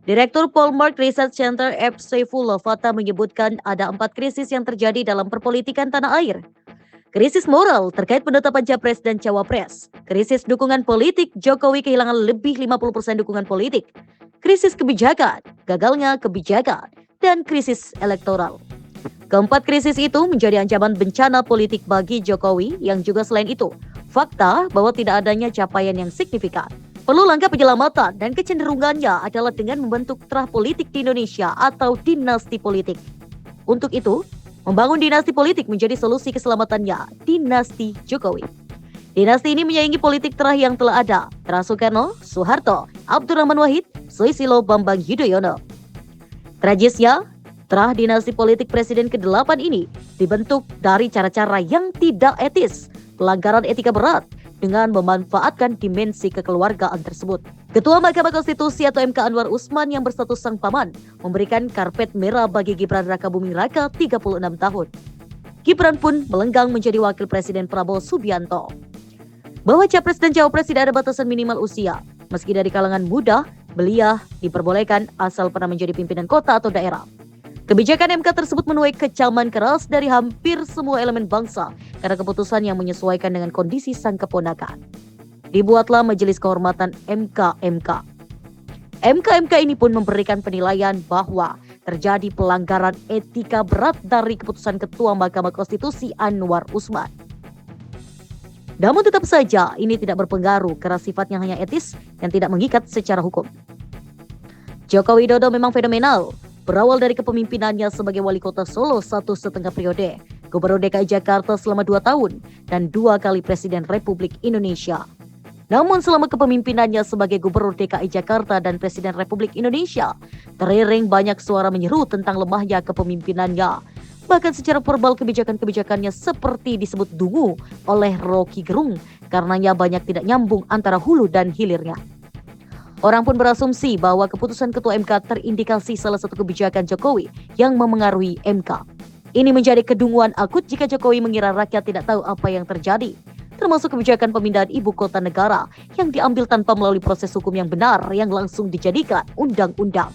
Direktur Polmark Research Center F. Saifullah Fatah menyebutkan ada 4 krisis yang terjadi dalam perpolitikan tanah air. Krisis moral terkait penetapan Capres dan Cawapres. Krisis dukungan politik, Jokowi kehilangan lebih 50% dukungan politik. Krisis kebijakan, gagalnya kebijakan, dan krisis elektoral. Keempat krisis itu menjadi ancaman bencana politik bagi Jokowi yang juga selain itu, fakta bahwa tidak adanya capaian yang signifikan. Perlu langkah penyelamatan dan kecenderungannya adalah dengan membentuk terah politik di Indonesia atau dinasti politik. Untuk itu, membangun dinasti politik menjadi solusi keselamatannya, dinasti Jokowi. Dinasti ini menyaingi politik terah yang telah ada, terah Soekarno, Soeharto, Abdurrahman Wahid, Susilo Bambang Yudhoyono. Tragisnya, terah dinasti politik Presiden ke-8 ini dibentuk dari cara-cara yang tidak etis, pelanggaran etika berat, dengan memanfaatkan dimensi kekeluargaan tersebut. Ketua Mahkamah Konstitusi atau MK Anwar Usman yang berstatus sang paman memberikan karpet merah bagi Gibran Rakabuming Raka 36 tahun. Gibran pun melenggang menjadi wakil Presiden Prabowo Subianto. Bahwa Capres dan Cawapres tidak ada batasan minimal usia, meski dari kalangan muda, belia diperbolehkan asal pernah menjadi pimpinan kota atau daerah. Kebijakan MK tersebut menuai kecaman keras dari hampir semua elemen bangsa karena keputusan yang menyesuaikan dengan kondisi sang keponakan. Dibuatlah Majelis Kehormatan MK-MK. MK-MK ini pun memberikan penilaian bahwa terjadi pelanggaran etika berat dari keputusan Ketua Mahkamah Konstitusi Anwar Usman. Namun tetap saja ini tidak berpengaruh karena sifatnya hanya etis dan tidak mengikat secara hukum. Joko Widodo memang fenomenal. Berawal dari kepemimpinannya sebagai wali kota Solo 1,5 periode, Gubernur DKI Jakarta selama 2 tahun, dan 2 kali Presiden Republik Indonesia. Namun selama kepemimpinannya sebagai Gubernur DKI Jakarta dan Presiden Republik Indonesia, teriring banyak suara menyeru tentang lemahnya kepemimpinannya. Bahkan secara verbal kebijakan-kebijakannya seperti disebut dungu oleh Rocky Gerung, karenanya banyak tidak nyambung antara hulu dan hilirnya. Orang pun berasumsi bahwa keputusan Ketua MK terindikasi salah satu kebijakan Jokowi yang memengaruhi MK. Ini menjadi kedunguan akut jika Jokowi mengira rakyat tidak tahu apa yang terjadi, termasuk kebijakan pemindahan ibu kota negara yang diambil tanpa melalui proses hukum yang benar yang langsung dijadikan undang-undang.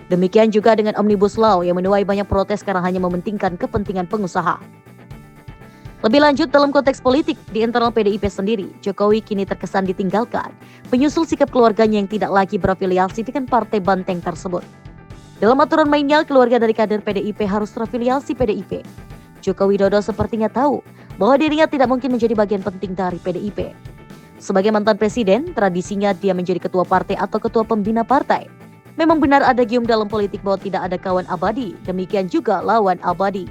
Demikian juga dengan Omnibus Law yang menuai banyak protes karena hanya mementingkan kepentingan pengusaha. Lebih lanjut dalam konteks politik di internal PDIP sendiri, Jokowi kini terkesan ditinggalkan, menyusul sikap keluarganya yang tidak lagi berafiliasi dengan partai banteng tersebut. Dalam aturan mainnya, keluarga dari kader PDIP harus terafiliasi PDIP. Joko Widodo sepertinya tahu bahwa dirinya tidak mungkin menjadi bagian penting dari PDIP. Sebagai mantan presiden, tradisinya dia menjadi ketua partai atau ketua pembina partai. Memang benar ada gium dalam politik bahwa tidak ada kawan abadi, demikian juga lawan abadi.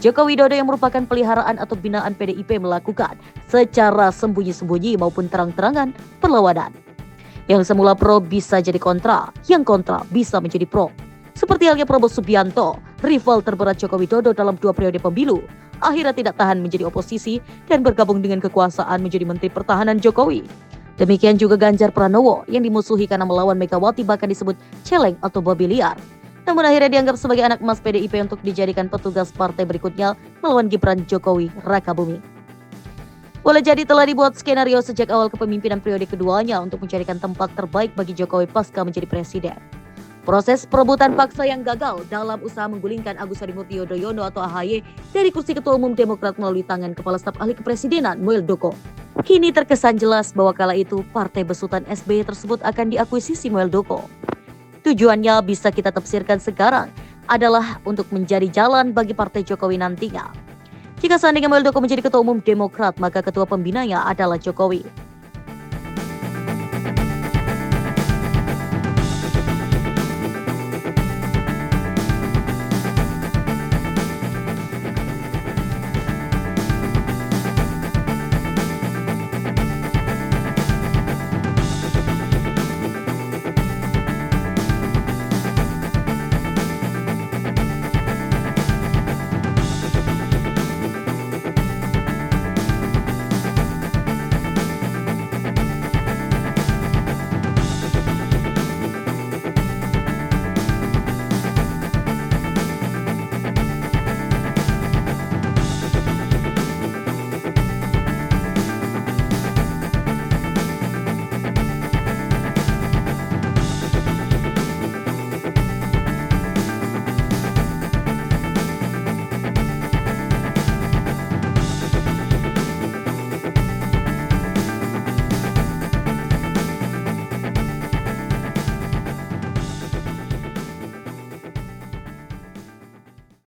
Joko Widodo yang merupakan peliharaan atau binaan PDIP melakukan secara sembunyi-sembunyi maupun terang-terangan perlawanan. Yang semula pro bisa jadi kontra, yang kontra bisa menjadi pro. Seperti halnya Prabowo Subianto, rival terberat Joko Widodo dalam 2 periode pemilu, akhirnya tidak tahan menjadi oposisi dan bergabung dengan kekuasaan menjadi Menteri Pertahanan Jokowi. Demikian juga Ganjar Pranowo yang dimusuhi karena melawan Megawati bahkan disebut celeng atau babi liar. Namun akhirnya dianggap sebagai anak emas PDIP untuk dijadikan petugas partai berikutnya melawan Gibran Jokowi Rakabuming. Boleh jadi telah dibuat skenario sejak awal kepemimpinan periode keduanya untuk mencarikan tempat terbaik bagi Jokowi pasca menjadi presiden. Proses perebutan paksa yang gagal dalam usaha menggulingkan Agus Harimurti Yudhoyono atau AHY dari kursi Ketua Umum Demokrat melalui tangan Kepala Staf Ahli Kepresidenan Muldoko. Kini terkesan jelas bahwa kala itu partai besutan SBY tersebut akan diakuisisi Muldoko. Tujuannya bisa kita tafsirkan sekarang adalah untuk menjadi jalan bagi partai Jokowi nantinya. Jika seandainya Muldoko menjadi Ketua Umum Demokrat, maka Ketua Pembinanya adalah Jokowi.